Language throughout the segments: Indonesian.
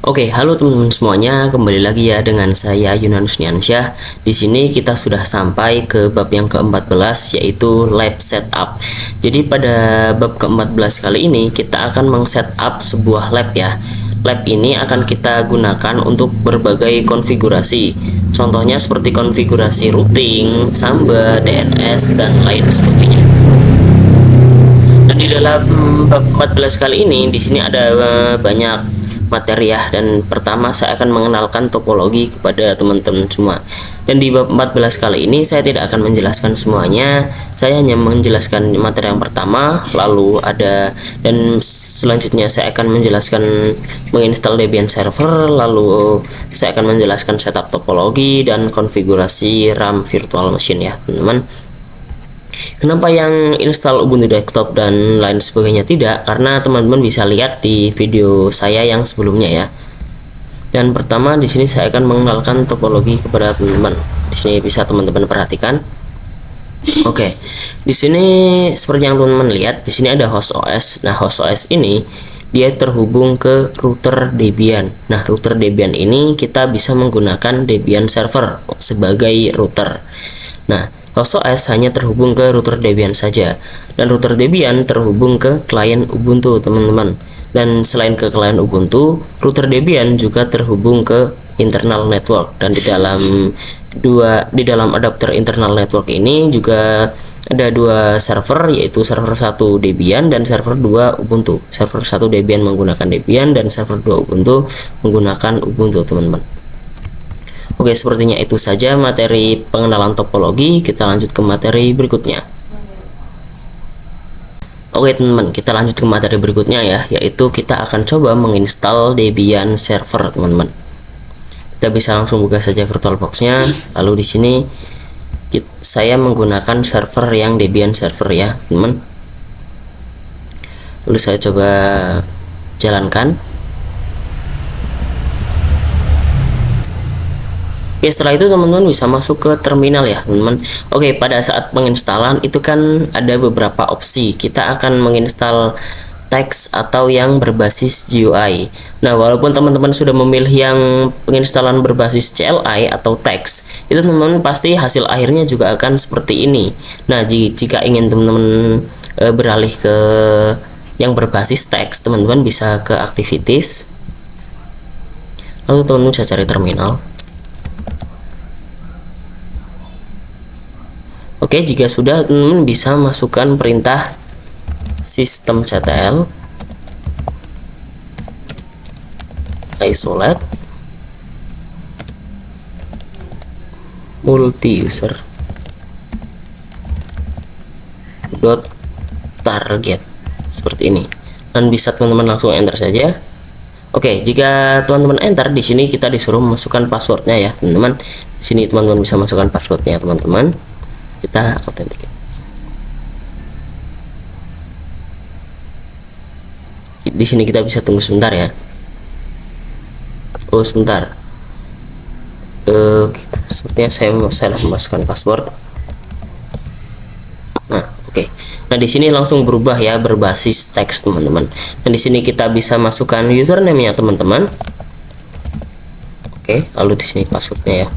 Oke, halo teman-teman semuanya, kembali lagi ya dengan saya Yunanus Niansyah. Di sini kita sudah sampai ke bab yang ke-14 yaitu lab setup. Jadi pada bab ke-14 kali ini kita akan meng-setup sebuah lab ya. Lab ini akan kita gunakan untuk berbagai konfigurasi. Contohnya seperti konfigurasi routing, Samba, DNS dan lain sebagainya. Dan di dalam bab 14 kali ini di sini ada banyak materi ya, dan pertama saya akan mengenalkan topologi kepada teman-teman semua. Dan di bab 14 kali ini saya tidak akan menjelaskan semuanya, saya hanya menjelaskan materi yang pertama, lalu ada dan selanjutnya saya akan menjelaskan menginstal Debian server, lalu saya akan menjelaskan setup topologi dan konfigurasi RAM virtual machine ya teman-teman. Kenapa yang install Ubuntu desktop dan lain sebagainya tidak? Karena teman-teman bisa lihat di video saya yang sebelumnya ya. Dan pertama di sini saya akan mengenalkan topologi kepada teman-teman. Di sini bisa teman-teman perhatikan. Oke, di sini seperti yang teman-teman lihat, di sini ada host OS. Nah, host OS ini dia terhubung ke router Debian. Nah, router Debian ini kita bisa menggunakan Debian server sebagai router. Nah, host OS hanya terhubung ke router Debian saja, dan router Debian terhubung ke klien Ubuntu teman-teman. Dan selain ke klien Ubuntu, router Debian juga terhubung ke internal network, dan di dalam adapter internal network ini juga ada dua server, yaitu server 1 Debian dan server 2 Ubuntu. Server 1 Debian menggunakan Debian dan server 2 Ubuntu menggunakan Ubuntu teman-teman. Oke, sepertinya itu saja materi pengenalan topologi. Kita lanjut ke materi berikutnya. Oke teman-teman, kita lanjut ke materi berikutnya ya, yaitu kita akan coba menginstal Debian server teman-teman. Kita bisa langsung buka saja VirtualBox-nya. Lalu di sini saya menggunakan server yang Debian server ya teman-teman. Lalu saya coba jalankan. Oke, setelah itu teman-teman bisa masuk ke terminal ya teman-teman. Oke, pada saat penginstalan itu kan ada beberapa opsi. Kita akan menginstal teks atau yang berbasis GUI. Nah, walaupun teman-teman sudah memilih yang penginstalan berbasis CLI atau teks, itu teman-teman pasti hasil akhirnya juga akan seperti ini. Nah, jika ingin teman-teman beralih ke yang berbasis teks, teman-teman bisa ke activities. Lalu teman-teman bisa cari terminal. Oke, jika sudah, teman-teman bisa masukkan perintah systemctl isolate multi-user .target seperti ini, dan bisa teman-teman langsung enter saja. Oke, jika teman-teman enter, di sini kita disuruh masukkan passwordnya ya teman-teman. Di sini teman-teman bisa masukkan passwordnya teman-teman. Kita authenticate. Di sini kita bisa tunggu sebentar ya. Oh sebentar. Sepertinya saya salah memasukkan password. Nah, oke. Nah, di sini langsung berubah ya, berbasis teks teman-teman. Dan di sini kita bisa masukkan username-nya teman-teman. Oke, lalu di sini passwordnya ya.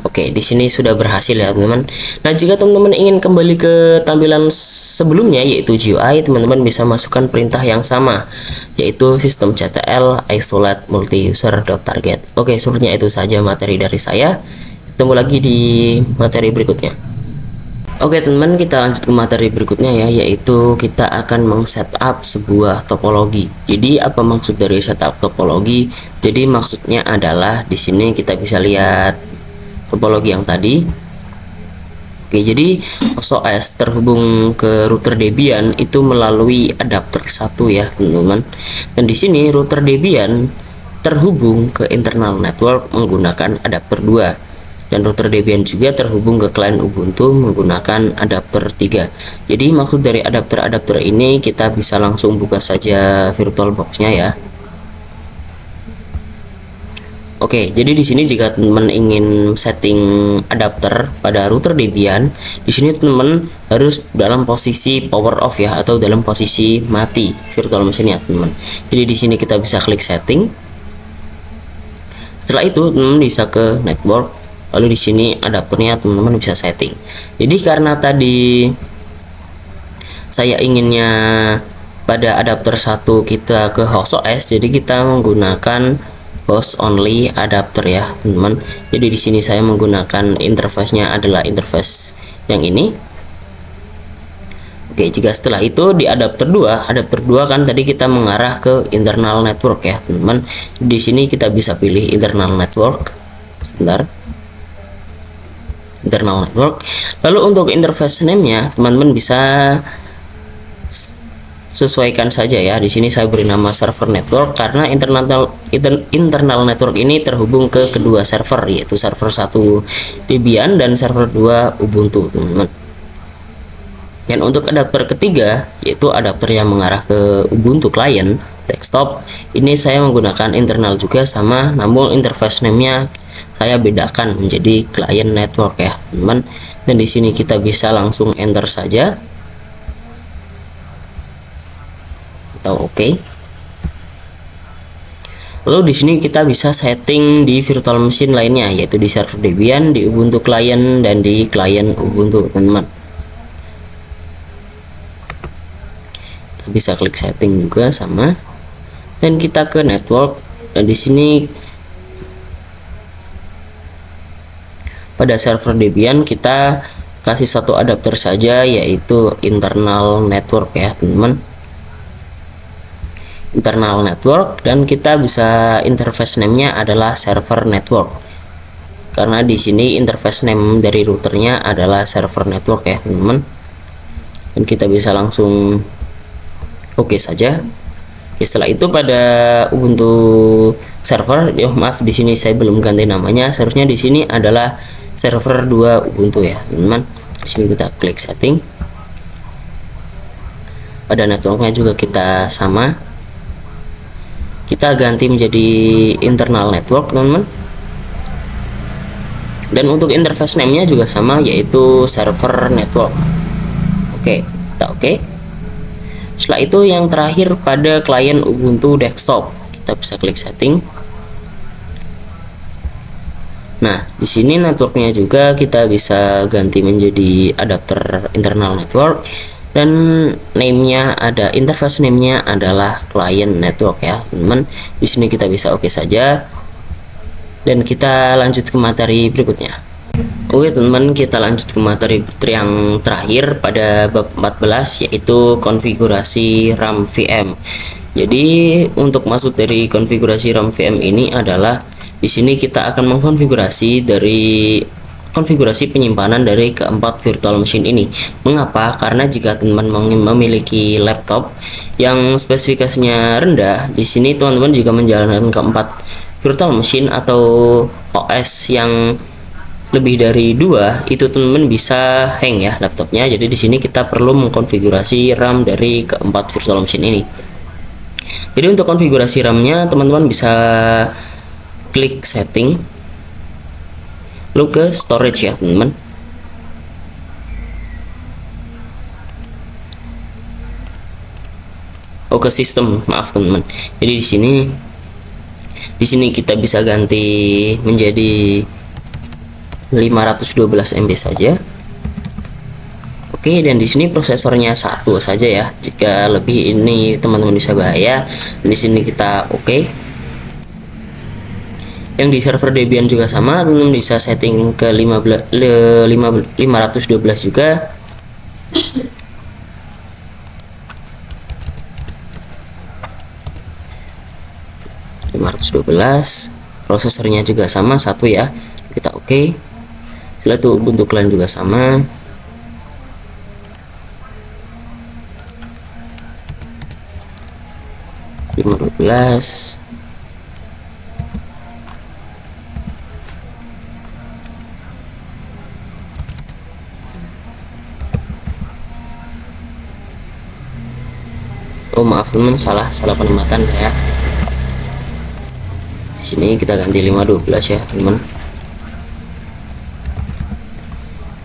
Oke, di sini sudah berhasil ya teman-teman. Nah, jika teman-teman ingin kembali ke tampilan sebelumnya yaitu GUI, teman-teman bisa masukkan perintah yang sama, yaitu systemctl isolate multi-user.target. Oke, sepertinya itu saja materi dari saya. Ketemu lagi di materi berikutnya. Oke teman-teman, kita lanjut ke materi berikutnya ya, yaitu kita akan meng-setup sebuah topologi. Jadi apa maksud dari setup topologi? Jadi maksudnya adalah di sini kita bisa lihat topologi yang tadi. Oke, jadi host OS terhubung ke router Debian itu melalui adapter 1 ya teman-teman. Dan di sini router Debian terhubung ke internal network menggunakan adapter 2. Dan router Debian juga terhubung ke klien Ubuntu menggunakan adapter 3. Jadi maksud dari adapter-adapter ini kita bisa langsung buka saja VirtualBox-nya ya. Oke, jadi di sini jika teman-teman ingin setting adapter pada router Debian, di sini teman-teman harus dalam posisi power off ya, atau dalam posisi mati virtual machine ya teman-teman. Jadi di sini kita bisa klik setting. Setelah itu teman-teman bisa ke network, lalu di sini adapternya teman-teman bisa setting. Jadi karena tadi saya inginnya pada adapter 1 kita ke host OS, jadi kita menggunakan host only adapter ya teman-teman. Jadi di sini saya menggunakan interface-nya adalah interface yang ini. Oke, jika setelah itu di adapter 2 kan tadi kita mengarah ke internal network ya teman-teman. Di sini kita bisa pilih internal network. Sebentar. Internal network. Lalu untuk interface name-nya teman-teman bisa sesuaikan saja ya. Di sini saya beri nama server network karena internal network ini terhubung ke kedua server, yaitu server 1 Debian dan server 2 Ubuntu teman-teman. Dan untuk adapter ketiga, yaitu adapter yang mengarah ke Ubuntu client desktop, ini saya menggunakan internal juga sama, namun interface name-nya saya bedakan menjadi client network ya teman-teman. Dan di sini kita bisa langsung enter saja atau oke. Lalu di sini kita bisa setting di virtual machine lainnya, yaitu di server Debian, di Ubuntu client, dan di client Ubuntu teman-teman. Kita bisa klik setting juga sama, dan kita ke network. Dan di sini pada server Debian kita kasih satu adapter saja, yaitu internal network ya teman-teman. Internal network, dan kita bisa interface name-nya adalah server network karena di sini interface name dari routernya adalah server network ya teman-teman. Dan kita bisa langsung oke saja. Oke, setelah itu pada Ubuntu server, maaf di sini saya belum ganti namanya, seharusnya di sini adalah server 2 Ubuntu ya teman-teman. Di sini kita klik setting. Pada networknya juga kita sama, kita ganti menjadi internal network teman-teman. Dan untuk interface name-nya juga sama, yaitu server network. Oke, kita oke. Setelah itu yang terakhir pada client Ubuntu desktop, kita bisa klik setting. Nah, di sini networknya juga kita bisa ganti menjadi adapter internal network, dan name-nya ada, interface name-nya adalah client network ya teman-teman. Di sini kita bisa oke saja, dan kita lanjut ke materi berikutnya. Oke teman-teman, kita lanjut ke materi yang terakhir pada bab 14, yaitu konfigurasi RAM VM. Jadi untuk masuk dari konfigurasi RAM VM ini adalah di sini kita akan mengkonfigurasi dari konfigurasi penyimpanan dari keempat virtual machine ini. Mengapa? Karena jika teman-teman memiliki laptop yang spesifikasinya rendah, di sini teman-teman juga menjalankan keempat virtual machine atau OS yang lebih dari 2, itu teman-teman bisa hang ya laptopnya. Jadi di sini kita perlu mengkonfigurasi RAM dari keempat virtual machine ini. Jadi untuk konfigurasi RAM-nya teman-teman bisa klik setting, lalu ke storage ya teman-teman. Ke sistem, maaf teman-teman. Jadi di sini kita bisa ganti menjadi 512 MB saja. Oke, dan di sini prosesornya 1 saja ya. Jika lebih ini teman-teman bisa bahaya. Di sini kita oke. Yang di server Debian juga sama, teman-teman bisa setting ke 512 juga. Prosesornya juga sama 1 ya, kita oke. Setelah itu Ubuntu client juga sama. Oh maaf teman, salah penempatan ya. Di sini kita ganti 512 ya teman.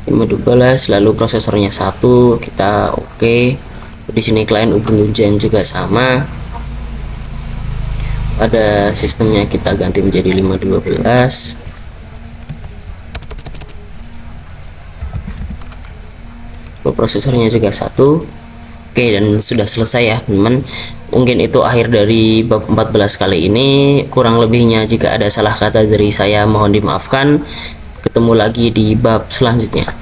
512, lalu prosesornya 1 kita oke. Di sini client Ubuntu Gen juga sama. Pada sistemnya kita ganti menjadi 512. Prosesornya juga 1. Oke, dan sudah selesai ya teman. Mungkin itu akhir dari bab 14 kali ini. Kurang lebihnya jika ada salah kata dari saya mohon dimaafkan. Ketemu lagi di bab selanjutnya.